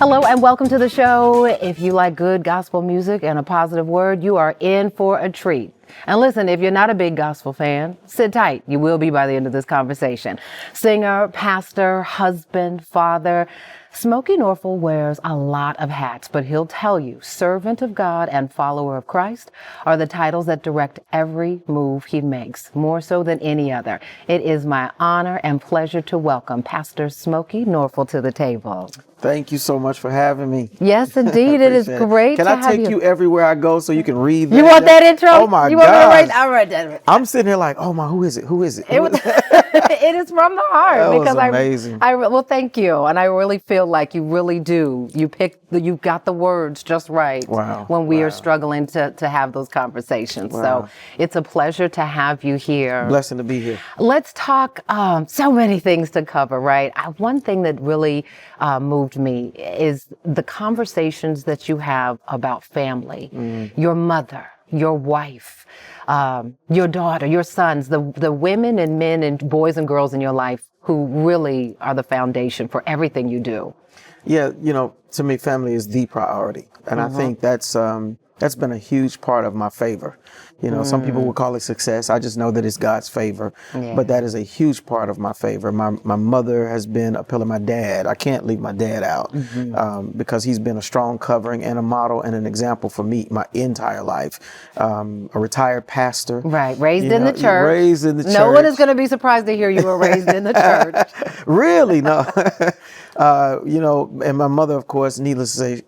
Hello and welcome to the show. If you like good gospel music and a positive word, you are in for a treat. And listen, if you're not a big gospel fan, sit tight. You will be by the end of this conversation. Singer, pastor, husband, father, Smokie Norful wears a lot of hats, but he'll tell you servant of God and follower of Christ are the titles that direct every move he makes, more so than any other. It is my honor and pleasure to welcome Pastor Smokie Norful to the table. Thank you so much for having me. Yes, indeed. It is great to have you. Can I take you everywhere I go so you can read that? You want that intro? Oh, my you God. All right. I'm sitting here like, oh, my, who is it? It is from the heart. That because was amazing. Well, thank you. And I really feel like you really do. You got the words just right. Wow. When we are struggling to have those conversations. Wow. So it's a pleasure to have you here. Blessing to be here. Let's talk so many things to cover, right? One thing that really moved me is the conversations that you have about family, your mother, your wife, your daughter, your sons, the women and men and boys and girls in your life who really are the foundation for everything you do. Yeah, to me, family is the priority. And I think that's been a huge part of my favor. Some people would call it success. I just know that it's God's favor. Yeah. But that is a huge part of my favor. My mother has been a pillar. My dad, I can't leave my dad out because he's been a strong covering and a model and an example for me my entire life. A retired pastor. Right, raised in the church. Raised in the church. No one is going to be surprised to hear you were raised in the church. Really? No. And my mother, of course, needless to say,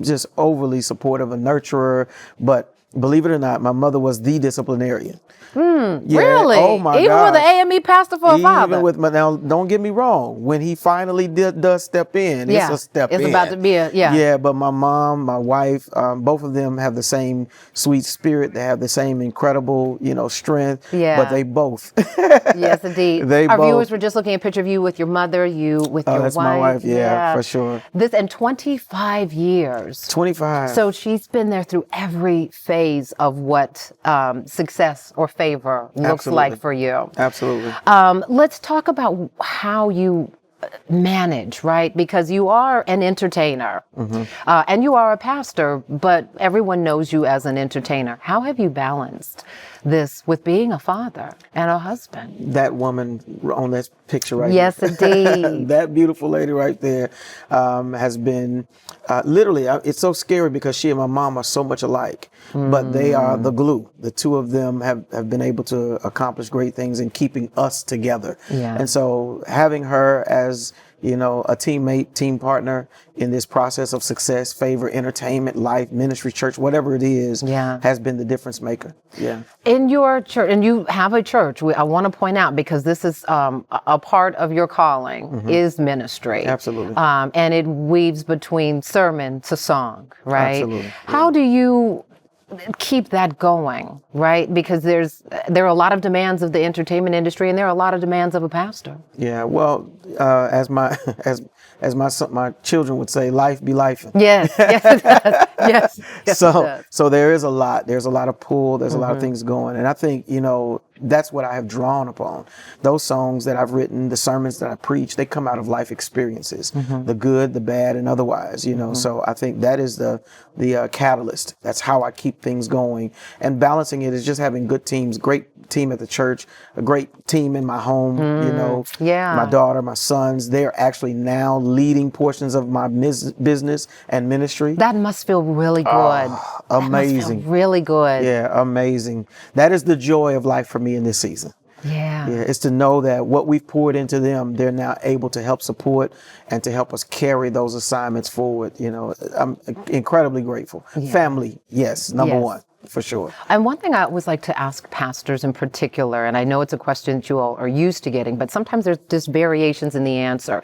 just overly supportive and nurturer, but believe it or not, my mother was the disciplinarian. Yeah. Really? Oh my God. Even with the AME pastor for a father? Even with now, don't get me wrong. When he finally does step in, it's a step in. It's about to be Yeah, but my mom, my wife, both of them have the same sweet spirit. They have the same incredible, strength. Yeah. But they both. Yes, indeed. Our both. viewers were just looking at a picture of you with your mother, you with your wife. That's my wife, yeah, for sure. This in 25 years. 25. So she's been there through every phase of what success or favor looks like for you. Absolutely. Let's talk about how you manage, right? Because you are an entertainer and you are a pastor, but everyone knows you as an entertainer. How have you balanced this with being a father and a husband? That woman on that picture right Yes, there. indeed. That beautiful lady right there has been literally, it's so scary because she and my mom are so much alike, but they are the glue. The two of them have been able to accomplish great things in keeping us together. Yeah. And so having her as a teammate, team partner in this process of success, favor, entertainment, life, ministry, church, whatever it is, has been the difference maker. Yeah. In your church, and you have a church, I want to point out, because this is a part of your calling is ministry. Absolutely. And it weaves between sermon to song, right? Absolutely. How do you keep that going, right? Because there are a lot of demands of the entertainment industry, and there are a lot of demands of a pastor. Yeah, well, as my my children would say, life be life. Yes, yes it does. Yes, yes it does. So there is a lot. There's a lot of pull. There's a lot of things going, and I think that's what I have drawn upon. Those songs that I've written, the sermons that I preach, they come out of life experiences, the good, the bad, and otherwise. So I think that is the catalyst. That's how I keep things going, and balancing it is just having good teams, great team at the church, a great team in my home. My daughter, my sons, they're actually now leading portions of my business and ministry. That must feel really good. Amazing. That must feel really good. Yeah, amazing. That is the joy of life for me in this season. Yeah. It's to know that what we've poured into them, they're now able to help support and to help us carry those assignments forward. I'm incredibly grateful. Yeah. Family, yes, number one. For sure. And one thing I always like to ask pastors in particular, and I know it's a question that you all are used to getting, but sometimes there's just variations in the answer.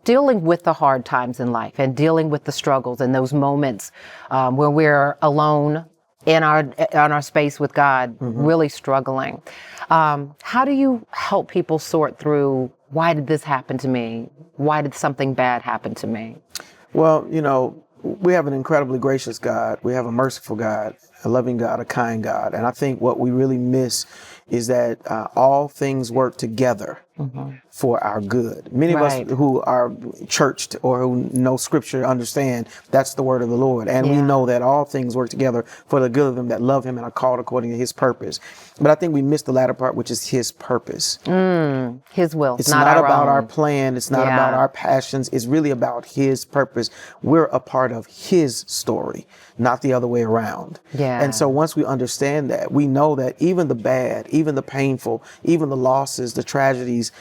Dealing with the hard times in life and dealing with the struggles and those moments where we're alone in our space with God, really struggling. How do you help people sort through, why did this happen to me? Why did something bad happen to me? Well, we have an incredibly gracious God. We have a merciful God, a loving God, a kind God. And I think what we really miss is that all things work together for our good. Many of Right. us who are churched or who know scripture understand that's the word of the Lord. And we Yeah. know that all things work together for the good of them that love him and are called according to his purpose. But I think we missed the latter part, which is his purpose. His will, It's not not our about own. our plan. It's not about Yeah. our passions. It's really about his purpose. We're a part of his story, not the other way around. Yeah. And so once we understand that, we know that even the bad, even the painful, even the losses, the tragedies,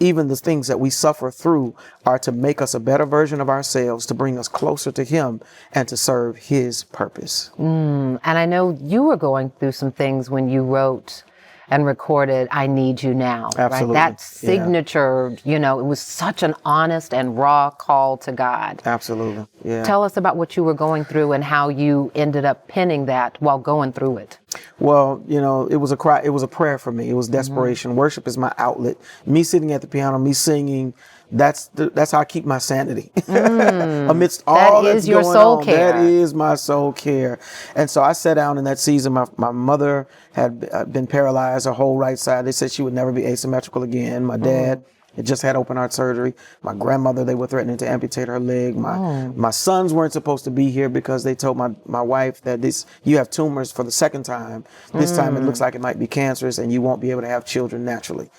even the things that we suffer through are to make us a better version of ourselves, to bring us closer to him and to serve his purpose. And I know you were going through some things when you wrote and recorded I Need You Now, Absolutely. right? That Yeah. signature, it was such an honest and raw call to God. Absolutely. Yeah. Tell us about what you were going through and how you ended up penning that while going through it. Well, it was a cry. It was a prayer for me. It was desperation. Worship is my outlet. Me sitting at the piano, me singing. That's how I keep my sanity amidst all That that's is your going soul on. care. That is my soul care. And so I sat down in that season. My mother had been paralyzed, her whole right side. They said she would never be asymmetrical again. My dad had just had open heart surgery. My grandmother, they were threatening to amputate her leg. My sons weren't supposed to be here because they told my wife that you have tumors for the second time. This time it looks like it might be cancerous and you won't be able to have children naturally.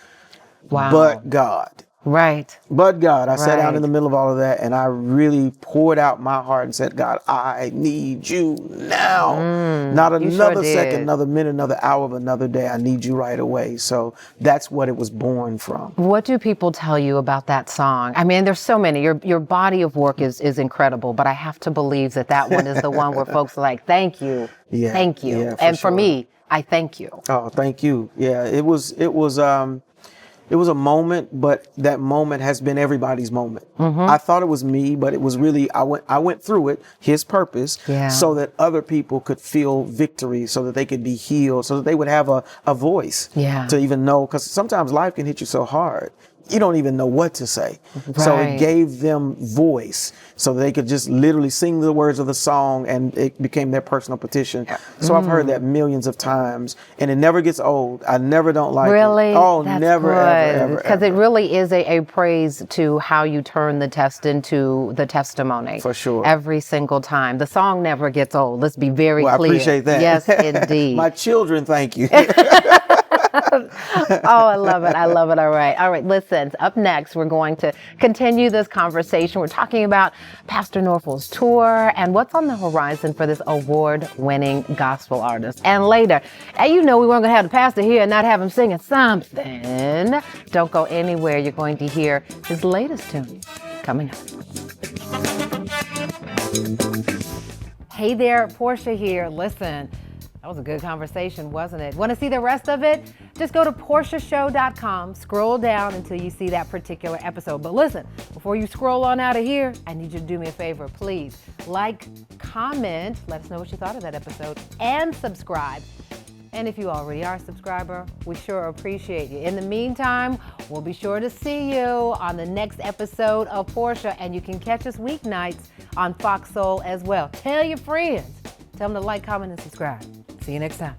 Wow. But God. Right. But God, I sat down Right. in the middle of all of that and I really poured out my heart and said, God, I need you now. Not you another sure did. second, another minute, another hour of another day. I need you right away. So that's what it was born from. What do people tell you about that song? I mean, there's so many. Your body of work is incredible, but I have to believe that one is the one where folks are like, thank you, Yeah, thank you. yeah, for And for sure. me, I thank you. Oh, thank you. Yeah, it was a moment, but that moment has been everybody's moment. I thought it was me, but it was really, I went through it, his purpose, Yeah. so that other people could feel victory, so that they could be healed, so that they would have a voice Yeah. to even know, because sometimes life can hit you so hard. You don't even know what to say. So Right. it gave them voice so they could just literally sing the words of the song and it became their personal petition. So I've heard that millions of times and it never gets old. I never don't like Really? it. Oh, That's never, good. ever. Because it really is a praise to how you turn the test into the testimony. For sure. Every single time. The song never gets old. Let's be very Well, I clear. appreciate that. Yes, indeed. My children, thank you. Oh, I love it. I love it. All right. Listen, up next, we're going to continue this conversation. We're talking about Pastor Norful's tour and what's on the horizon for this award-winning gospel artist. And later, we weren't going to have the pastor here and not have him singing something. Don't go anywhere. You're going to hear his latest tune coming up. Hey there, Portia here. Listen. That was a good conversation, wasn't it? Want to see the rest of it? Just go to portiashow.com, scroll down until you see that particular episode. But listen, before you scroll on out of here, I need you to do me a favor, please. Like, comment, let us know what you thought of that episode, and subscribe. And if you already are a subscriber, we sure appreciate you. In the meantime, we'll be sure to see you on the next episode of Portia, and you can catch us weeknights on Fox Soul as well. Tell your friends. Tell them to like, comment, and subscribe. See you next time.